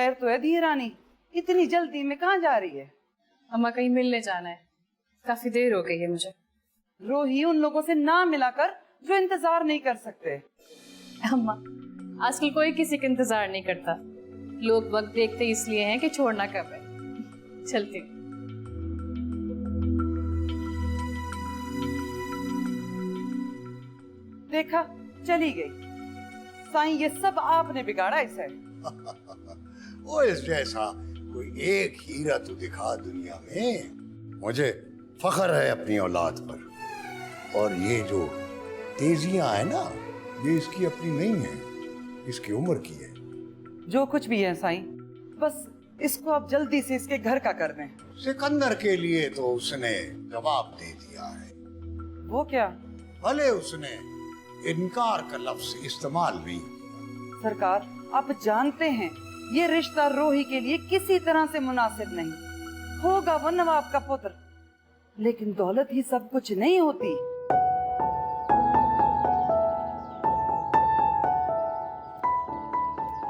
खैर तो है धी रानी, इतनी जल्दी में कहाँ जा रही है? अम्मा कहीं मिलने जाना है, काफी देर हो गई है मुझे। रोही उन लोगों से ना मिलाकर जो इंतजार नहीं कर सकते। अम्मा आजकल कोई किसी का इंतजार नहीं करता, लोग वक्त देखते इसलिए हैं कि छोड़ना कब है। चलती हूँ। देखा, चली गई। साईं, ये सब आपने बिगाड़ा इसे। वो इस जैसा कोई एक हीरा तो दिखा दुनिया में। मुझे फख्र है अपनी औलाद पर, और ये जो तेजियां है ना, ये इसकी अपनी नहीं है, इसकी उम्र की है। जो कुछ भी है साईं, बस इसको आप जल्दी से इसके घर का कर दें। सिकंदर के लिए तो उसने जवाब दे दिया है। वो क्या? भले उसने इनकार का लफ्ज इस्तेमाल नहीं किया। सरकार, आप जानते हैं ये रिश्ता रोही के लिए किसी तरह से मुनासिब नहीं। होगा वो नवाब का पुत्र, लेकिन दौलत ही सब कुछ नहीं होती।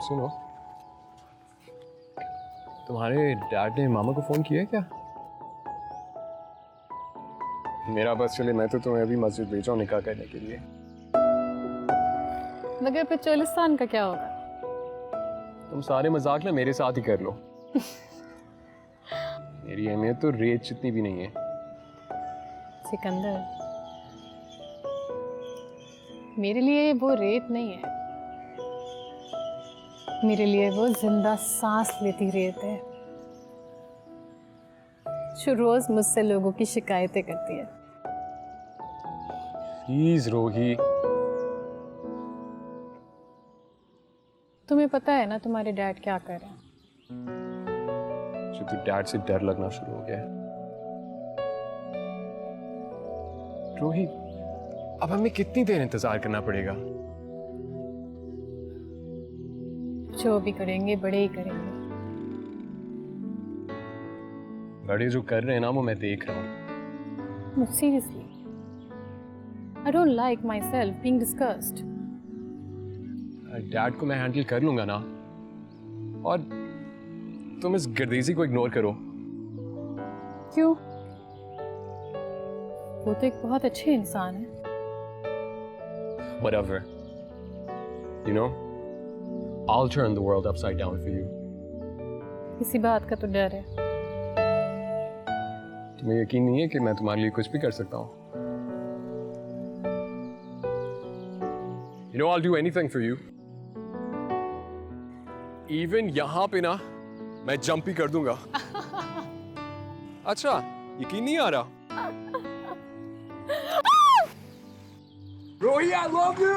सुनो, तुम्हारे डैड ने मामा को फोन किया है क्या? मेरा बस चले, मैं तो तुम्हें अभी मस्जिद भेजा हूँ निकाह करने के लिए। मगर पिचोलिस्तान का क्या होगा? तुम सारे मजाक ना मेरे साथ ही कर लो। मेरी अहमियत तो रेत जितनी भी नहीं है। सिकंदर, मेरे लिए वो रेत नहीं है, मेरे लिए वो जिंदा सांस लेती रेत है, जो रोज मुझसे लोगों की शिकायतें करती है। प्लीज रोही। तुम्हें पता है ना तुम्हारे डैड क्या कर रहे हैं? जो तो डैड से डर लगना शुरू हो गया है। रोही, अब हमें कितनी देर इंतजार करना पड़ेगा? जो भी करेंगे बड़े ही करेंगे। बड़े जो कर रहे हैं ना, वो मैं देख रहा हूँ। Seriously, I don't like myself being discussed. Dad को मैं हैंडल कर लूंगा ना, और तुम इस गर्देजी को इग्नोर करो। क्यों? वो तो एक बहुत अच्छे इंसान है। Whatever. You know, I'll turn the world upside down for you. इसी बात का तो डर है। तुम्हें यकीन नहीं है कि मैं तुम्हारे लिए कुछ भी कर सकता हूँ? You know, I'll do anything for you. Even यहाँ पे ना मैं जंप भी कर दूंगा। अच्छा, यकीन नहीं आ रहा? Rohi, I love you!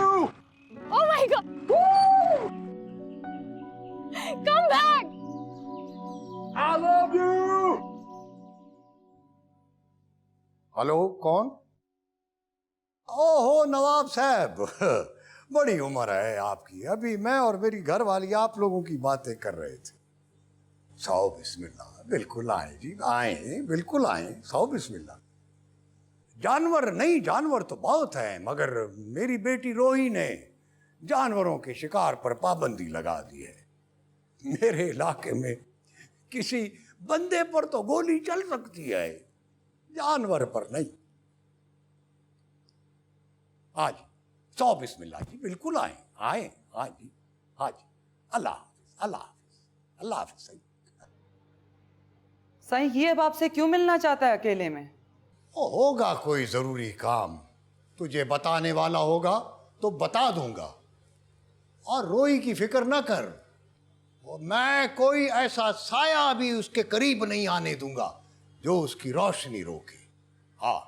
Oh my God! Woo! Come back! I love you! Hello, कौन? ओहो नवाब साहब, बड़ी उम्र है आपकी। अभी मैं और मेरी घरवाली आप लोगों की बातें कर रहे थे। सौ बिस्मिल्लाह। बिल्कुल आए जी, आए, बिल्कुल आए, सौ बिस्मिल्लाह। जानवर नहीं, जानवर तो बहुत हैं, मगर मेरी बेटी रोही ने जानवरों के शिकार पर पाबंदी लगा दी है। मेरे इलाके में किसी बंदे पर तो गोली चल सकती है, जानवर पर नहीं। हाँ जी, सौ बिस्मिल्लाह जी, बिल्कुल आए, आए। हाँ जी, हाँ जी। अल्लाह हाफिज, अल्लाह हाफिज, अल्लाह हाफिज। सही साईं, ये अब आपसे क्यों मिलना चाहता है अकेले में? होगा कोई जरूरी काम, तुझे बताने वाला होगा तो बता दूंगा। और रोही की फिक्र ना कर, मैं कोई ऐसा साया भी उसके करीब नहीं आने दूंगा जो उसकी रोशनी रोके। हाँ,